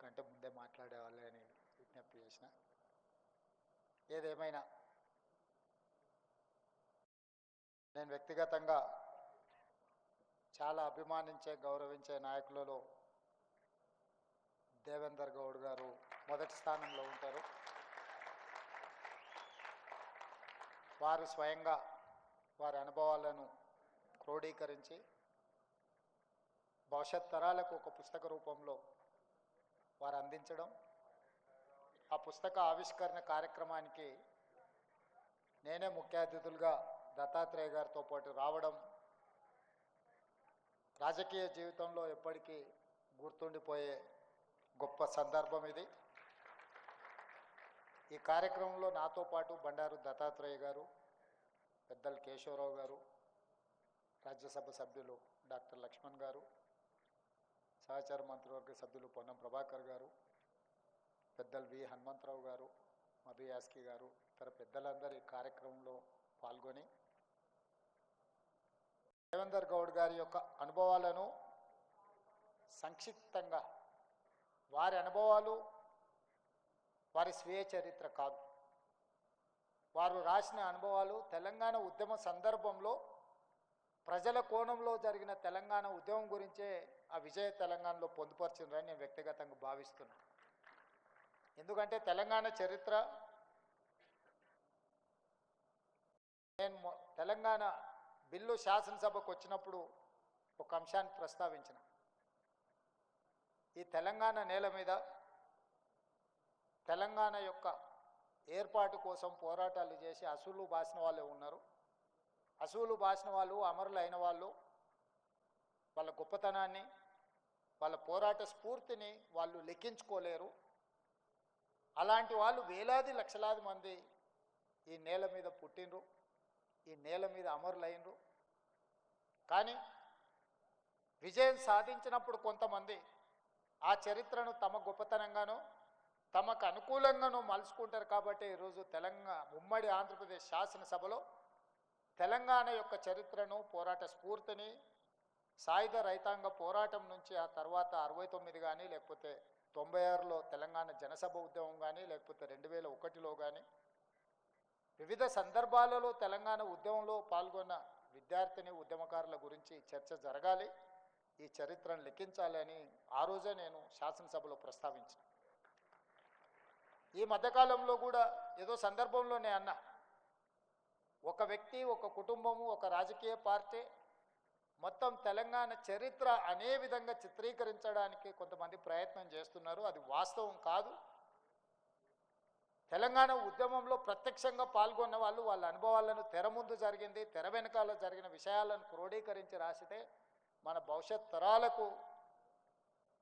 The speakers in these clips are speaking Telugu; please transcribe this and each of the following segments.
కంటే ముందే మాట్లాడేవాళ్ళే అని విజ్ఞప్తి చేసిన. ఏదేమైనా నేను వ్యక్తిగతంగా చాలా అభిమానించే గౌరవించే నాయకులలో దేవేందర్ గౌడ్ గారు మొదటి స్థానంలో ఉంటారు. వారు స్వయంగా వారి అనుభవాలను క్రోడీకరించి భవిష్యత్ తరాలకు ఒక పుస్తక రూపంలో వారు అందించడం, ఆ పుస్తక ఆవిష్కరణ కార్యక్రమానికి నేనే ముఖ్య అతిథులుగా దత్తాత్రేయ గారితో పాటు రావడం రాజకీయ జీవితంలో ఎప్పటికీ గుర్తుండిపోయే గొప్ప సందర్భం ఇది. ఈ కార్యక్రమంలో నాతో పాటు బండారు దత్తాత్రేయ గారు, పెద్దలు కేశవరావు గారు, రాజ్యసభ సభ్యులు డాక్టర్ లక్ష్మణ్ గారు, సహచార మంత్రివర్గ సభ్యులు పొన్నం ప్రభాకర్ గారు, పెద్దలు వి హనుమంతరావు గారు, మధు యాస్కి గారు, ఇతర పెద్దలందరూ ఈ కార్యక్రమంలో పాల్గొని దేవేందర్ గౌడ్ గారి యొక్క అనుభవాలను సంక్షిప్తంగా, వారి అనుభవాలు వారి స్వీయ చరిత్ర కాదు, వారు రాసిన అనుభవాలు తెలంగాణ ఉద్యమ సందర్భంలో ప్రజల కోణంలో జరిగిన తెలంగాణ ఉద్యమం గురించే ఆ విజయ తెలంగాణలో పొందుపరిచినారని నేను వ్యక్తిగతంగా భావిస్తున్నాను. ఎందుకంటే తెలంగాణ చరిత్ర, నేను తెలంగాణ బిల్లు శాసనసభకు వచ్చినప్పుడు ఒక అంశాన్ని ప్రస్తావించిన. ఈ తెలంగాణ నేల మీద తెలంగాణ యొక్క ఏర్పాటు కోసం పోరాటాలు చేసి అసూలు బాసిన వాళ్ళే ఉన్నారు. అసూలు బాసిన వాళ్ళు, అమరులు అయిన వాళ్ళు, వాళ్ళ గొప్పతనాన్ని, వాళ్ళ పోరాట స్ఫూర్తిని వాళ్ళు లెక్కించుకోలేరు. అలాంటి వాళ్ళు వేలాది లక్షలాది మంది ఈ నేల మీద పుట్టినరు, ఈ నేల మీద అమరులైనరు. కానీ విజయం సాధించినప్పుడు కొంతమంది ఆ చరిత్రను తమ గొప్పతనంగానో తమకు అనుకూలంగానో మలుచుకుంటారు. కాబట్టి ఈరోజు ఉమ్మడి ఆంధ్రప్రదేశ్ శాసనసభలో తెలంగాణ యొక్క చరిత్రను, పోరాట స్ఫూర్తిని, సాయుధ రైతాంగ పోరాటం నుంచి ఆ తర్వాత 69 కానీ, లేకపోతే 96లో తెలంగాణ జనసభ ఉద్యమం కానీ, లేకపోతే 2001లో కానీ వివిధ సందర్భాలలో తెలంగాణ ఉద్యమంలో పాల్గొన్న విద్యార్థిని ఉద్యమకారుల గురించి చర్చ జరగాలి, ఈ చరిత్రను లెక్కించాలి అని ఆ రోజే నేను శాసనసభలో ప్రస్తావించిన. ఈ మధ్యకాలంలో కూడా ఏదో సందర్భంలో నేను అన్నా, ఒక వ్యక్తి, ఒక కుటుంబము, ఒక రాజకీయ పార్టీ మొత్తం తెలంగాణ చరిత్ర అనే విధంగా చిత్రీకరించడానికి కొంతమంది ప్రయత్నం చేస్తున్నారు. అది వాస్తవం కాదు. తెలంగాణ ఉద్యమంలో ప్రత్యక్షంగా పాల్గొన్న వాళ్ళు వాళ్ళ అనుభవాలను తెర ముందు జరిగింది, తెర వెనకాల జరిగిన విషయాలను క్రోడీకరించి రాసితే మన భవిష్యత్ తరాలకు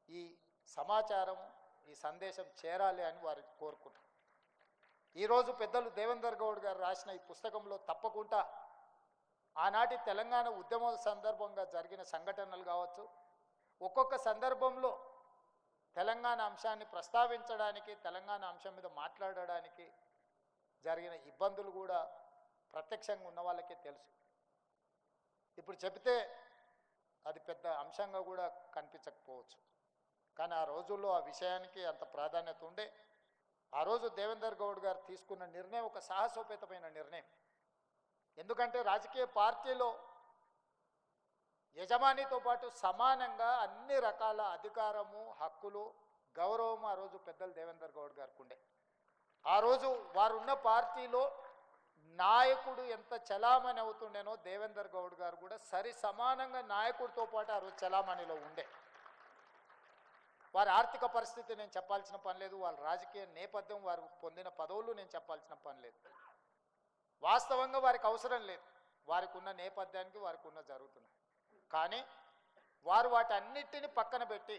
ఈ సమాచారం, ఈ సందేశం చేరాలి అని వారు కోరుకుంటారు. ఈరోజు పెద్దలు దేవేందర్ గౌడ్ గారు రాసిన ఈ పుస్తకంలో తప్పకుండా ఆనాటి తెలంగాణ ఉద్యమ సందర్భంగా జరిగిన సంఘటనలు కావచ్చు, ఒక్కొక్క సందర్భంలో తెలంగాణ అంశాన్ని ప్రస్తావించడానికి, తెలంగాణ అంశం మీద మాట్లాడడానికి జరిగిన ఇబ్బందులు కూడా ప్రత్యక్షంగా ఉన్న వాళ్ళకే తెలుసు. ఇప్పుడు చెబితే అది పెద్ద అంశంగా కూడా కనిపించకపోవచ్చు. కానీ ఆ రోజుల్లో ఆ విషయానికి అంత ప్రాధాన్యత ఉండే. ఆ రోజు దేవేందర్ గౌడ్ గారు తీసుకున్న నిర్ణయం ఒక సాహసోపేతమైన నిర్ణయం. ఎందుకంటే రాజకీయ పార్టీలో యజమానితో పాటు సమానంగా అన్ని రకాల అధికారము, హక్కులు, గౌరవం ఆ రోజు పెద్దలు దేవేందర్ గౌడ్ గారికి ఉండే. ఆ రోజు వారు ఉన్న పార్టీలో నాయకుడు ఎంత చలామణి అవుతుండేనో దేవేందర్ గౌడ్ గారు కూడా సరి సమానంగా నాయకుడితో పాటు ఆ రోజు చలామణిలో ఉండే. వారి ఆర్థిక పరిస్థితి నేను చెప్పాల్సిన పని లేదు, వాళ్ళ రాజకీయ నేపథ్యం, వారు పొందిన పదవులు నేను చెప్పాల్సిన పని లేదు. వాస్తవంగా వారికి అవసరం లేదు, వారికి ఉన్న నేపథ్యానికి వారికి ఉన్న జరుగుతున్నాయి. కానీ వారు వాటన్నిటిని పక్కన పెట్టి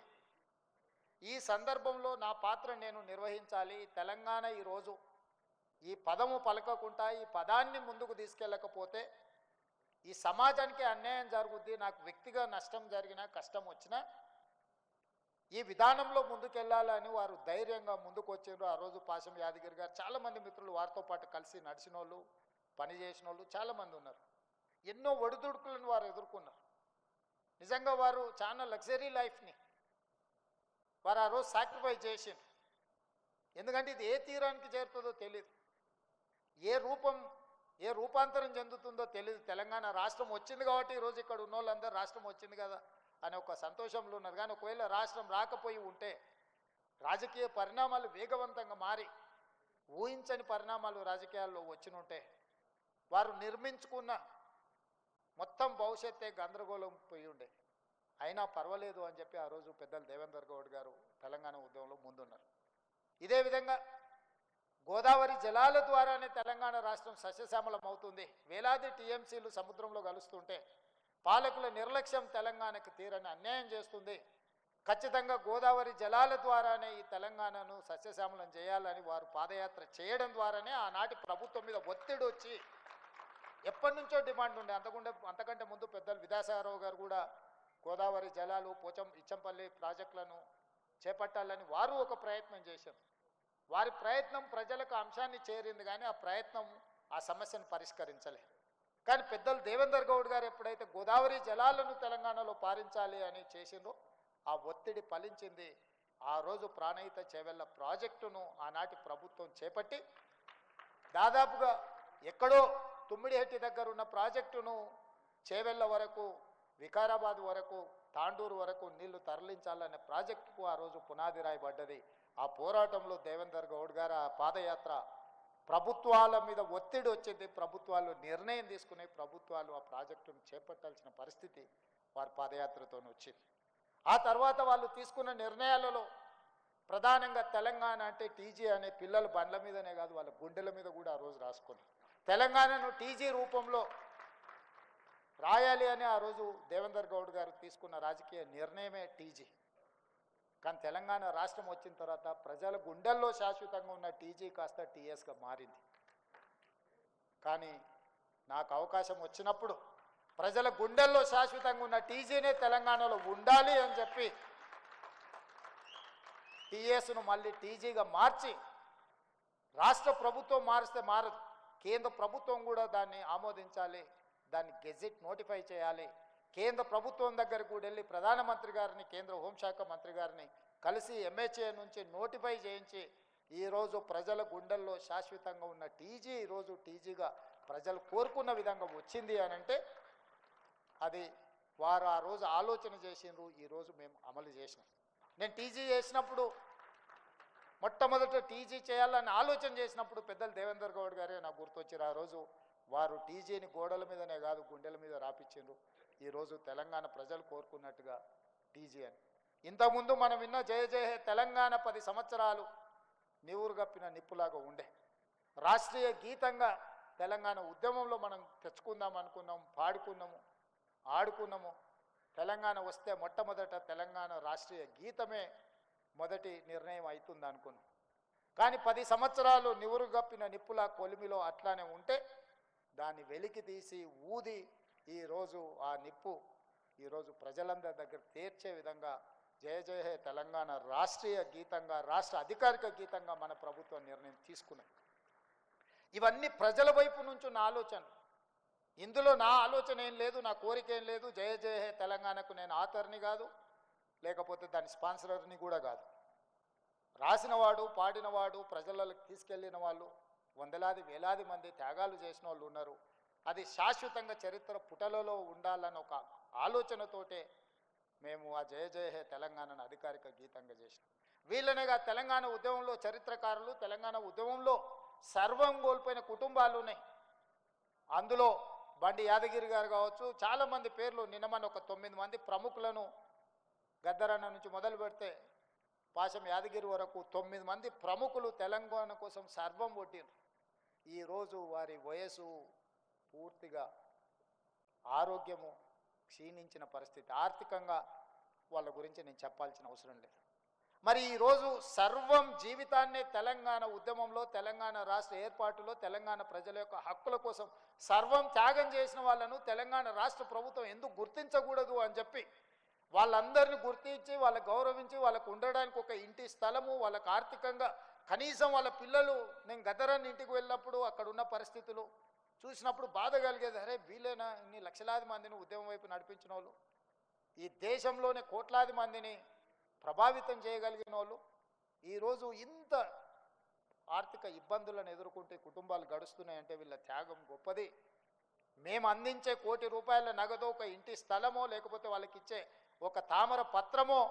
ఈ సందర్భంలో నా పాత్ర నేను నిర్వహించాలి, తెలంగాణ ఈరోజు ఈ పదము పలకకుండా ఈ పదాన్ని ముందుకు తీసుకెళ్ళకపోతే ఈ సమాజానికి అన్యాయం జరుగుద్ది, నాకు వ్యక్తిగా నష్టం జరిగినా, కష్టం వచ్చినా ఈ విధానంలో ముందుకెళ్ళాలని వారు ధైర్యంగా ముందుకు వచ్చారు. ఆ రోజు పాశం యాదగిరి గారు, చాలామంది మిత్రులు వారితో పాటు కలిసి నడిచిన వాళ్ళు, పని చేసిన వాళ్ళు చాలామంది ఉన్నారు. ఎన్నో ఒడిదుడుకులను వారు ఎదుర్కొన్నారు. నిజంగా వారు చాలా లగ్జరీ లైఫ్ని, వారు ఆ రోజు సాక్రిఫైస్ చేసిండ్రు. ఎందుకంటే ఇది ఏ తీరానికి చేరుతుందో తెలియదు, ఏ రూపాంతరం చెందుతుందో తెలియదు. తెలంగాణ రాష్ట్రం వచ్చింది కాబట్టి ఈరోజు ఇక్కడ ఉన్న వాళ్ళందరూ రాష్ట్రం వచ్చింది కదా అనే ఒక సంతోషంలో ఉన్నారు. కానీ ఒకవేళ రాష్ట్రం రాకపోయి ఉంటే రాజకీయ పరిణామాలు వేగవంతంగా మారి ఊహించని పరిణామాలు రాజకీయాల్లో వచ్చినుంటే వారు నిర్మించుకున్న మొత్తం భవిష్యత్తే గందరగోళం పోయి ఉండే. అయినా పర్వాలేదు అని చెప్పి ఆ రోజు పెద్దలు దేవేందర్ గౌడ్ గారు తెలంగాణ ఉద్యమంలో ముందున్నారు. ఇదే విధంగా గోదావరి జలాల ద్వారానే తెలంగాణ రాష్ట్రం సస్యశ్యామలం అవుతుంది. వేలాది టీఎంసీలు సముద్రంలో కలుస్తుంటే పాలకుల నిర్లక్ష్యం తెలంగాణకు తీరని అన్యాయం చేస్తుంది. ఖచ్చితంగా గోదావరి జలాల ద్వారానే ఈ తెలంగాణను సస్యశ్యామలం చేయాలని వారు పాదయాత్ర చేయడం ద్వారానే ఆనాటి ప్రభుత్వం మీద ఒత్తిడి వచ్చి ఎప్పటి నుంచో డిమాండ్ ఉండే. అంతకంటే ముందు పెద్దలు విద్యాసాగరరావు గారు కూడా గోదావరి జలాలు ఇచ్చంపల్లి ప్రాజెక్టులను చేపట్టాలని వారు ఒక ప్రయత్నం చేశారు. వారి ప్రయత్నం ప్రజలకు అంశాన్ని చేరింది, కానీ ఆ ప్రయత్నం ఆ సమస్యను పరిష్కరించలేదు. కానీ పెద్దలు దేవేందర్ గౌడ్ గారు ఎప్పుడైతే గోదావరి జలాలను తెలంగాణలో పారించాలి అని చేసిందో ఆ ఒత్తిడి ఫలించింది. ఆ రోజు ప్రాణహిత చేవెళ్ళ ప్రాజెక్టును ఆనాటి ప్రభుత్వం చేపట్టి దాదాపుగా ఎక్కడో తుమ్మిడిహెట్టి దగ్గర ఉన్న ప్రాజెక్టును చేవెళ్ళ వరకు, వికారాబాద్ వరకు, తాండూరు వరకు నీళ్లు తరలించాలనే ప్రాజెక్టుకు ఆ రోజు పునాది రాయబడ్డది. ఆ పోరాటంలో దేవేందర్ గౌడ్ గారు ఆ పాదయాత్ర ప్రభుత్వాల మీద ఒత్తిడి వచ్చింది. ప్రభుత్వాలు నిర్ణయం తీసుకునే ప్రభుత్వాలు ఆ ప్రాజెక్టును చేపట్టాల్సిన పరిస్థితి వారి పాదయాత్రతో వచ్చింది. ఆ తర్వాత వాళ్ళు తీసుకున్న నిర్ణయాలలో ప్రధానంగా తెలంగాణ అంటే టీజీ అనే పిల్లలు బండ్ల మీదనే కాదు వాళ్ళ గుండెల మీద కూడా ఆ రోజు రాసుకున్నారు. తెలంగాణను టీజీ రూపంలో రాయాలి అని ఆ రోజు దేవేందర్ గౌడ్ గారు తీసుకున్న రాజకీయ నిర్ణయమే టీజీ. కానీ తెలంగాణ రాష్ట్రం వచ్చిన తర్వాత ప్రజల గుండెల్లో శాశ్వతంగా ఉన్న టీజీ కాస్త టీఎస్గా మారింది. కానీ నాకు అవకాశం వచ్చినప్పుడు ప్రజల గుండెల్లో శాశ్వతంగా ఉన్న టీజీనే తెలంగాణలో ఉండాలి అని చెప్పి టీఎస్ను మళ్ళీ టీజీగా మార్చి, రాష్ట్ర ప్రభుత్వం మారిస్తే మారదు, కేంద్ర ప్రభుత్వం కూడా దాన్ని ఆమోదించాలి, దాన్ని గెజిట్ నోటిఫై చేయాలి. కేంద్ర ప్రభుత్వం దగ్గరకు కూడా వెళ్ళి ప్రధానమంత్రి గారిని, కేంద్ర హోంశాఖ మంత్రి గారిని కలిసి ఎంహెచ్ఏ నుంచి నోటిఫై చేయించి ఈరోజు ప్రజల గుండెల్లో శాశ్వతంగా ఉన్న టీజీ ఈరోజు టీజీగా ప్రజలు కోరుకున్న విధంగా వచ్చింది అని అంటే అది వారు ఆ రోజు ఆలోచన చేసిండ్రు, ఈరోజు మేము అమలు చేసినాం. నేను టీజీ చేసినప్పుడు మొట్టమొదట టీజీ చేయాలని ఆలోచన చేసినప్పుడు పెద్దలు దేవేందర్ గౌడ్ గారే నాకు గుర్తొచ్చారు. ఆ రోజు వారు టీజీని గోడల మీదనే కాదు గుండెల మీద రాపించిండ్రు. ఈరోజు తెలంగాణ ప్రజలు కోరుకున్నట్టుగా టీజీ అని. ఇంతకుముందు మనం విన్న జయ జయ హే తెలంగాణ 10 సంవత్సరాలు నివురు గప్పిన నిప్పులాగా ఉండే. రాష్ట్రీయ గీతంగా తెలంగాణ ఉద్యమంలో మనం తెచ్చుకుందాం అనుకున్నాం, పాడుకున్నాము, ఆడుకున్నాము. తెలంగాణ వస్తే మొట్టమొదట తెలంగాణ రాష్ట్రీయ గీతమే మొదటి నిర్ణయం అవుతుంది అనుకున్నాం. కానీ 10 సంవత్సరాలు నివురు గప్పిన నిప్పులా కొలిమిలో అట్లానే ఉంటే దాన్ని వెలికి తీసి ఊది ఈరోజు ఆ నిప్పు ఈరోజు ప్రజలందరి దగ్గర తీర్చే విధంగా జయ జయ హే తెలంగాణ రాష్ట్రీయ గీతంగా, రాష్ట్ర అధికారిక గీతంగా మన ప్రభుత్వం నిర్ణయం తీసుకున్నది. ఇవన్నీ ప్రజల వైపు నుంచి ఉన్న ఆలోచన. ఇందులో నా ఆలోచన ఏం లేదు, నా కోరిక ఏం లేదు. జయ జయ హే తెలంగాణకు నేను ఆథర్ని కాదు, లేకపోతే దాని స్పాన్సరర్ని కూడా కాదు. రాసినవాడు, పాడినవాడు, ప్రజలకు తీసుకెళ్ళిన వాళ్ళు వందలాది వేలాది మంది త్యాగాలు చేసిన వాళ్ళు ఉన్నారు. అది శాశ్వతంగా చరిత్ర పుటలలో ఉండాలని ఒక ఆలోచనతోటే మేము ఆ జయ జయ హే తెలంగాణను అధికారిక గీతంగా చేసినాం. వీళ్ళనేగా తెలంగాణ ఉద్యమంలో చరిత్రకారులు, తెలంగాణ ఉద్యమంలో సర్వం కోల్పోయిన కుటుంబాలు ఉన్నాయి. అందులో బండి యాదగిరి గారు కావచ్చు, చాలామంది పేర్లు నిన్న మన ఒక 9 మంది ప్రముఖులను గద్దరన్న నుంచి మొదలు పెడితే పాశం యాదగిరి వరకు 9 మంది ప్రముఖులు తెలంగాణ కోసం సర్వం కొట్టిండ్రు. ఈరోజు వారి వయసు పూర్తిగా ఆరోగ్యము క్షీణించిన పరిస్థితి. ఆర్థికంగా వాళ్ళ గురించి నేను చెప్పాల్సిన అవసరం లేదు. మరి ఈరోజు సర్వం జీవితాన్నే తెలంగాణ ఉద్యమంలో, తెలంగాణ రాష్ట్ర ఏర్పాటులో, తెలంగాణ ప్రజల యొక్క హక్కుల కోసం సర్వం త్యాగం చేసిన వాళ్ళను తెలంగాణ రాష్ట్ర ప్రభుత్వం ఎందుకు గుర్తించకూడదు అని చెప్పి వాళ్ళందరినీ గుర్తించి, వాళ్ళకు గౌరవించి, వాళ్ళకు ఉండడానికి ఒక ఇంటి స్థలము, వాళ్ళకు ఆర్థికంగా కనీసం వాళ్ళ పిల్లలు, నేను గద్దరన్న ఇంటికి వెళ్ళినప్పుడు అక్కడ ఉన్న పరిస్థితులు చూసినప్పుడు బాధ కలిగేది. అరే వీళ్ళేనా ఇన్ని లక్షలాది మందిని ఉద్యమం వైపు నడిపించిన వాళ్ళు, ఈ దేశంలోనే కోట్లాది మందిని ప్రభావితం చేయగలిగిన వాళ్ళు ఈరోజు ఇంత ఆర్థిక ఇబ్బందులను ఎదుర్కొంటే కుటుంబాలు గడుస్తున్నాయంటే వీళ్ళ త్యాగం గొప్పది. మేము అందించే ₹1,00,00,000 నగదో, ఒక ఇంటి స్థలమో, లేకపోతే వాళ్ళకి ఇచ్చే ఒక తామర పత్రమో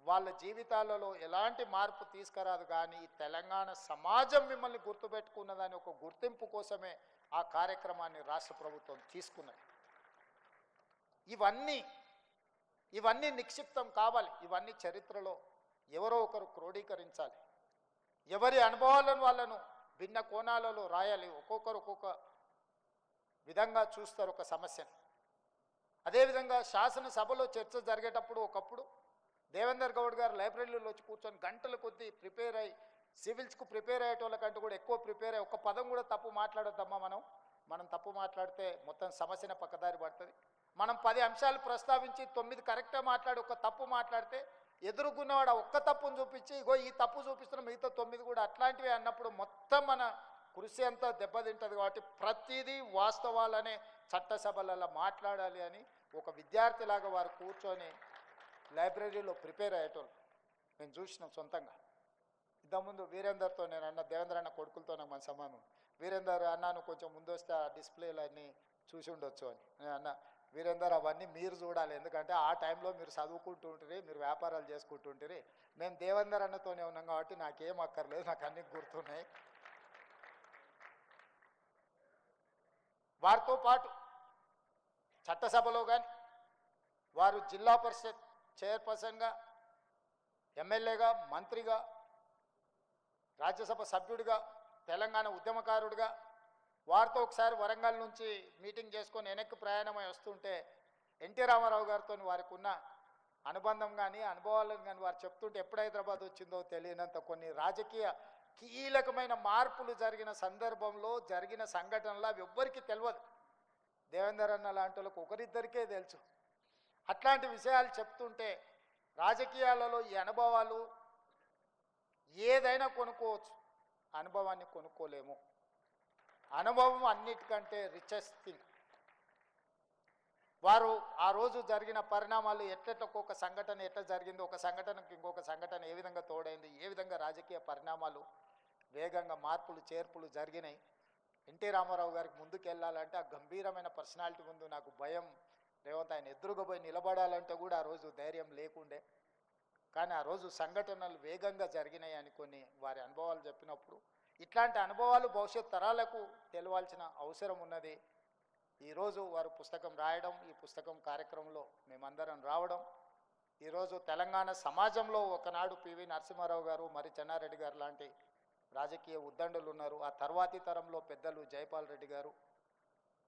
వాళ్ళ జీవితాలలో ఎలాంటి మార్పు తీసుకురాదు. కానీ తెలంగాణ సమాజం మిమ్మల్ని గుర్తుపెట్టుకున్నదని ఒక గుర్తింపు కోసమే ఆ కార్యక్రమాన్ని రాష్ట్ర ప్రభుత్వం తీసుకున్నది. ఇవన్నీ నిక్షిప్తం కావాలి. ఇవన్నీ చరిత్రలో ఎవరో ఒకరు క్రోడీకరించాలి. ఎవరి అనుభవాలను వాళ్ళను భిన్న కోణాలలో రాయాలి. ఒక్కొక్కరు ఒక్కొక్క విధంగా చూస్తారు ఒక సమస్యను. అదేవిధంగా శాసనసభలో చర్చ జరిగేటప్పుడు ఒకప్పుడు దేవేందర్ గౌడ్ గారు లైబ్రరీలో వచ్చి కూర్చొని గంటల కొద్దీ ప్రిపేర్ అయ్యి, సివిల్స్కు ప్రిపేర్ అయ్యేటోళ్ళకంటే కూడా ఎక్కువ ప్రిపేర్ అయ్యి, ఒక్క పదం కూడా తప్పు మాట్లాడొద్దమ్మా, మనం తప్పు మాట్లాడితే మొత్తం సమస్యనే పక్కదారి పడుతుంది. మనం 10 అంశాలు ప్రస్తావించి 9 కరెక్ట్గా మాట్లాడి ఒక తప్పు మాట్లాడితే ఎదుర్కొన్నవాడు ఒక్క తప్పును చూపించి ఇగో ఈ తప్పు చూపిస్తున్న మిగతా 9 కూడా అట్లాంటివి అన్నప్పుడు మొత్తం మన కృషి అంతా దెబ్బతింటుంది. కాబట్టి ప్రతిదీ వాస్తవాలనే చట్టసభలలో మాట్లాడాలి అని ఒక విద్యార్థిలాగా వారు కూర్చొని లైబ్రరీలో ప్రిపేర్ అయ్యేటోళ్ళు నేను చూసినాం సొంతంగా. ఇంతకుముందు వీరేందర్తో నేను అన్న, దేవేంద్ర అన్న కొడుకులతో నాకు మన సంబంధం. వీరేందర్ అన్నాను కొంచెం ముందు వస్తే ఆ డిస్ప్లేలు అన్నీ చూసి ఉండొచ్చు అని నేను అన్న, వీరేందర్ అవన్నీ మీరు చూడాలి, ఎందుకంటే ఆ టైంలో మీరు చదువుకుంటూ ఉంటుంది, మీరు వ్యాపారాలు చేసుకుంటుంటారు. మేము దేవేందర్ అన్నతోనే ఉన్నాం కాబట్టి నాకేం అక్కర్లేదు, నాకు అన్నీ గుర్తున్నాయి. వారితో పాటు చట్టసభలో కానీ వారు జిల్లా పరిషత్ చైర్పర్సన్గా, ఎమ్మెల్యేగా, మంత్రిగా, రాజ్యసభ సభ్యుడిగా, తెలంగాణ ఉద్యమకారుడిగా వారితో ఒకసారి వరంగల్ నుంచి మీటింగ్ చేసుకొని వెనక్కి ప్రయాణమై వస్తుంటే ఎన్టీ రామారావు గారితో వారికి ఉన్న అనుబంధం కానీ అనుభవాలను కానీ వారు చెప్తుంటే ఎప్పుడు హైదరాబాద్ వచ్చిందో తెలియనంత కొన్ని రాజకీయ కీలకమైన మార్పులు జరిగిన సందర్భంలో జరిగిన సంఘటనలు అవి ఎవ్వరికీ తెలియదు. దేవేందర్ అన్న లాంటి వాళ్ళకు ఒకరిద్దరికే తెలుసు. అట్లాంటి విషయాలు చెప్తుంటే రాజకీయాలలో ఈ అనుభవాలు ఏదైనా కొనుక్కోవచ్చు, అనుభవాన్ని కొనుక్కోలేము. అనుభవం అన్నిటికంటే రిచెస్ట్ థింగ్. వారు ఆ రోజు జరిగిన పరిణామాలు ఒక్కొక్క సంఘటన ఎట్లా జరిగింది, ఒక సంఘటనకు ఇంకొక సంఘటన ఏ విధంగా తోడైంది, ఏ విధంగా రాజకీయ పరిణామాలు వేగంగా మార్పులు చేర్పులు జరిగినాయి. ఎన్టీ రామారావు గారికి ముందుకు వెళ్ళాలంటే ఆ గంభీరమైన పర్సనాలిటీ ముందు నాకు భయం. రేవంత్ ఆయన ఎదురుగా పోయి నిలబడాలంటే కూడా ఆ రోజు ధైర్యం లేకుండే. కానీ ఆ రోజు సంఘటనలు వేగంగా జరిగినాయి అని కొన్ని వారి అనుభవాలు చెప్పినప్పుడు ఇట్లాంటి అనుభవాలు భవిష్యత్ తరాలకు తెలియాల్సిన అవసరం ఉన్నది. ఈరోజు వారు పుస్తకం రాయడం, ఈ పుస్తకం కార్యక్రమంలో మేమందరం రావడం, ఈరోజు తెలంగాణ సమాజంలో ఒకనాడు పివి నరసింహారావు గారు, మరి చెన్నారెడ్డి గారు లాంటి రాజకీయ ఉద్దండులు ఉన్నారు. ఆ తర్వాతి తరంలో పెద్దలు జైపాల్ రెడ్డి గారు,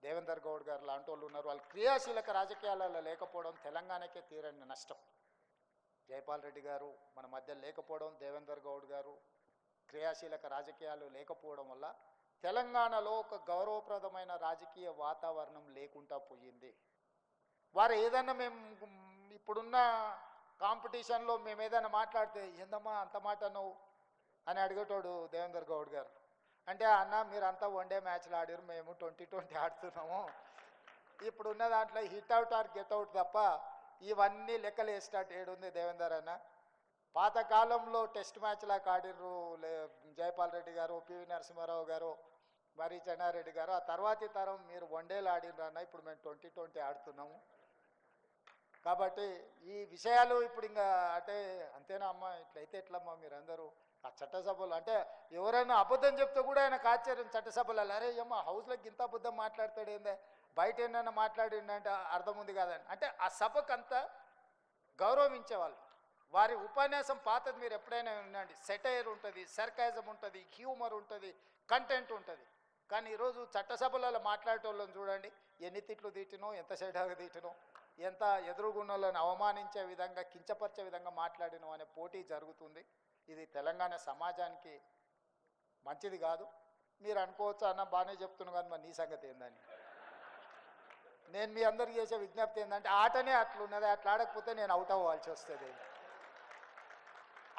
దేవేందర్ గౌడ్ గారు లాంటి వాళ్ళు ఉన్నారు. వాళ్ళు క్రియాశీలక రాజకీయాలలో లేకపోవడం తెలంగాణకే తీరని నష్టం. జైపాల్ రెడ్డి గారు మన మధ్య లేకపోవడం, దేవేందర్ గౌడ్ గారు క్రియాశీలక రాజకీయాలు లేకపోవడం వల్ల తెలంగాణలో ఒక గౌరవప్రదమైన రాజకీయ వాతావరణం లేకుండా పోయింది. వారు ఏదన్నా మేము ఇప్పుడున్న కాంపిటీషన్లో మేము ఏదైనా మాట్లాడితే ఏందమ్మా అంత మాట నువ్వు అని అడిగేటోడు దేవేందర్ గౌడ్ గారు. అంటే అన్న మీరంతా వన్డే మ్యాచ్లు ఆడారు, మేము 2020 ఆడుతున్నాము, ఇప్పుడున్న దాంట్లో hit out or get out తప్ప ఇవన్నీ లెక్కలు వేసేటట్టు ఏడుంది దేవేందర్ అన్న. పాతకాలంలో టెస్ట్ మ్యాచ్లాగా ఆడిర్రు జైపాల్ రెడ్డి గారు, పివి నరసింహారావు గారు, మరి చెన్నారెడ్డి గారు. ఆ తర్వాతి తరం మీరు వన్డేలు ఆడినరు అన్న, ఇప్పుడు మేము 2020 ఆడుతున్నాము. కాబట్టి ఈ విషయాలు ఇప్పుడు ఇంకా అంటే అంతేనా అమ్మ, ఇట్లయితే ఎట్లమ్మా మీరందరూ ఆ చట్టసభలు అంటే ఎవరైనా అబద్ధం చెప్తే కూడా ఆయనకు ఆశ్చర్యం. చట్టసభలలో అరే అమ్మ హౌస్లోకి ఇంత అబద్ధం మాట్లాడతాడు ఏందే, బయట ఏమైనా మాట్లాడిండంటే అర్థం ఉంది కాదని. అంటే ఆ సభకు అంతా గౌరవించేవాళ్ళు. వారి ఉపన్యాసం పాతది మీరు ఎప్పుడైనా వినండి, సెటైర్ ఉంటుంది, సర్కాజం ఉంటుంది, హ్యూమర్ ఉంటుంది, కంటెంట్ ఉంటుంది. కానీ ఈరోజు చట్టసభలలో మాట్లాడేటోళ్ళని చూడండి, ఎన్ని తిట్లు తీటినో, ఎంత సెటాగా తీటినో, ఎంత ఎదురుగున్నోళ్ళని అవమానించే విధంగా, కించపరిచే విధంగా మాట్లాడినో అనే పోటీ జరుగుతుంది. ఇది తెలంగాణ సమాజానికి మంచిది కాదు. మీరు అనుకోవచ్చు అన్న బాగానే చెప్తున్నాను కానీ మరి నీ సంగతి ఏందని. నేను మీ అందరికి చేసే విజ్ఞప్తి ఏంటంటే ఆటనే అట్లున్నది, అట్లా ఆడకపోతే నేను అవుట్ అవ్వాల్సి వస్తుంది.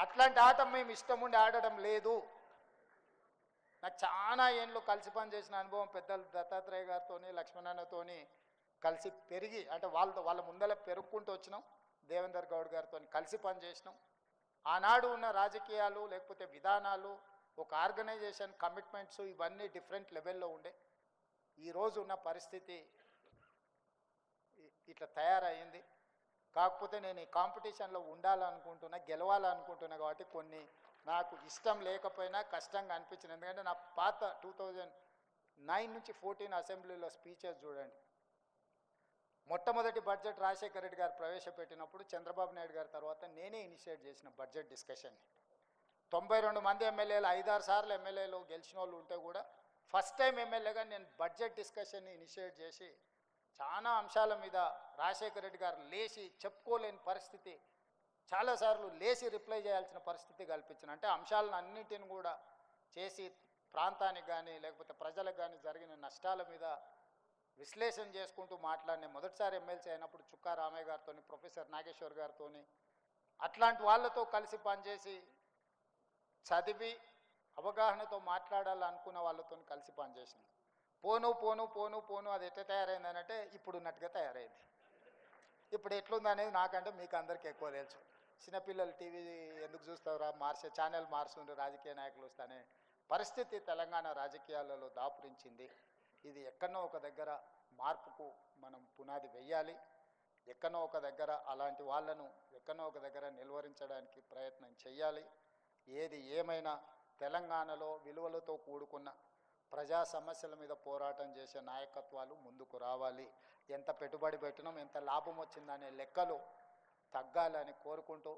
అట్లాంటి ఆట మేము ఇష్టం ఉండి ఆడడం లేదు. నాకు చాలా ఏళ్ళు కలిసి పనిచేసిన అనుభవం, పెద్దలు దత్తాత్రేయ గారితో, లక్ష్మణన్నతోని కలిసి పెరిగి అంటే వాళ్ళ ముందర పెరుగుకుంటూ వచ్చినాం. దేవేందర్ గౌడ్ గారితో కలిసి పనిచేసినాం. ఆనాడు ఉన్న రాజకీయాలు లేకపోతే విధానాలు, ఒక ఆర్గనైజేషన్ కమిట్మెంట్స్ ఇవన్నీ డిఫరెంట్ లెవెల్లో ఉండే. ఈరోజు ఉన్న పరిస్థితి ఇట్లా తయారయ్యింది. కాకపోతే నేను ఈ కాంపిటీషన్లో ఉండాలనుకుంటున్నా, గెలవాలనుకుంటున్నా కాబట్టి కొన్ని నాకు ఇష్టం లేకపోయినా కష్టంగా అనిపించింది. ఎందుకంటే నా పాత 2009 నుంచి 14 అసెంబ్లీలో స్పీచెస్ చూడండి. మొట్టమొదటి బడ్జెట్ రాజశేఖర రెడ్డి గారు ప్రవేశపెట్టినప్పుడు చంద్రబాబు నాయుడు గారి తర్వాత నేనే ఇనిషియేట్ చేసిన బడ్జెట్ డిస్కషన్ని. 92 మంది ఎమ్మెల్యేలు 5-6 సార్లు ఎమ్మెల్యేలు గెలిచిన వాళ్ళు ఉంటే కూడా ఫస్ట్ టైం ఎమ్మెల్యేగా నేను బడ్జెట్ డిస్కషన్ని ఇనిషియేట్ చేసి చాలా అంశాల మీద రాజశేఖర రెడ్డి గారు లేచి చెప్పుకోలేని పరిస్థితి, చాలాసార్లు లేచి రిప్లై చేయాల్సిన పరిస్థితి కల్పించిన. అంటే అంశాలను అన్నింటిని కూడా చేసి ప్రాంతానికి కానీ లేకపోతే ప్రజలకు కానీ జరిగిన నష్టాల మీద విశ్లేషణ చేసుకుంటూ మాట్లాడిన మొదటిసారి ఎమ్మెల్సీ అయినప్పుడు చుక్కా రామయ్య గారితో, ప్రొఫెసర్ నాగేశ్వర్ గారితో అట్లాంటి వాళ్ళతో కలిసి పనిచేసి చదివి అవగాహనతో మాట్లాడాలనుకున్న వాళ్ళతో కలిసి పనిచేసింది. పోను పోను పోను పోను అది ఎట్లా తయారైంది అంటే ఇప్పుడు ఉన్నట్టుగా తయారైంది. ఇప్పుడు ఎట్లుంది అనేది నాకంటే మీకు అందరికీ ఎక్కువ తెలుసు. చిన్నపిల్లలు టీవీ ఎందుకు చూస్తారా, మార్చే ఛానల్ మార్చుండ్రు రాజకీయ నాయకులు వస్తానే పరిస్థితి తెలంగాణ రాజకీయాలలో దాపురించింది. ఇది ఎక్కడో ఒక దగ్గర మార్పుకు మనం పునాది వెయ్యాలి. ఎక్కడో ఒక దగ్గర అలాంటి వాళ్ళను ఎక్కడో ఒక దగ్గర నిలువరించడానికి ప్రయత్నం చేయాలి. ఏది ఏమైనా తెలంగాణలో విలువలతో కూడుకున్న ప్రజా సమస్యల మీద పోరాటం చేసే నాయకత్వాలు ముందుకు రావాలి. ఎంత పెట్టుబడి పెట్టినాం, ఎంత లాభం వచ్చిందనే లెక్కలు తగ్గాలని కోరుకుంటూ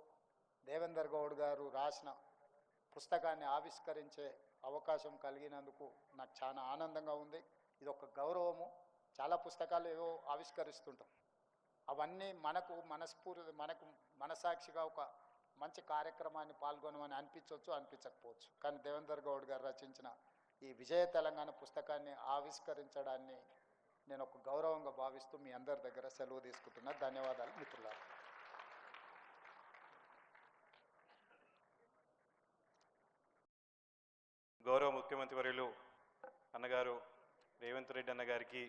దేవేందర్ గౌడ్ గారు రాసిన పుస్తకాన్ని ఆవిష్కరించే అవకాశం కలిగినందుకు నాకు చాలా ఆనందంగా ఉంది. ఇది ఒక గౌరవము. చాలా పుస్తకాలు ఏవో ఆవిష్కరిస్తుంటాం, అవన్నీ మనకు మనసాక్షిగా ఒక మంచి కార్యక్రమాన్ని పాల్గొనమని అనిపించవచ్చు, అనిపించకపోవచ్చు. కానీ దేవేందర్ గౌడ్ గారు రచించిన ఈ విజయ తెలంగాణ పుస్తకాన్ని ఆవిష్కరించడాన్ని నేను ఒక గౌరవంగా భావిస్తూ మీ అందరి దగ్గర సెలవు తీసుకుంటున్నా. ధన్యవాదాలు మిత్రులారా. గౌరవ ముఖ్యమంత్రి వర్యులు అన్నగారు రేవంత్ రెడ్డి అన్నగారికి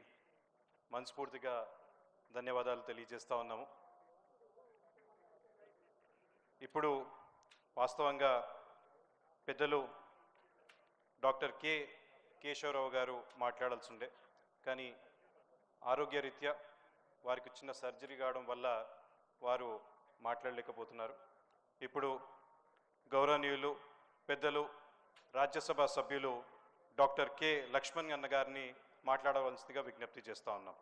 మనస్ఫూర్తిగా ధన్యవాదాలు తెలియజేస్తూ ఉన్నాము. ఇప్పుడు వాస్తవంగా పెద్దలు డాక్టర్ కేశవరావు గారు మాట్లాడాల్సి ఉండే, కానీ ఆరోగ్యరీత్యా వారికి చిన్న సర్జరీ కావడం వల్ల వారు మాట్లాడలేకపోతున్నారు. ఇప్పుడు గౌరవనీయులు పెద్దలు రాజ్యసభ సభ్యులు డాక్టర్ లక్ష్మణ్ అన్న గారిని మాట్లాడవలసిందిగా విజ్ఞప్తి చేస్తూ ఉన్నాం.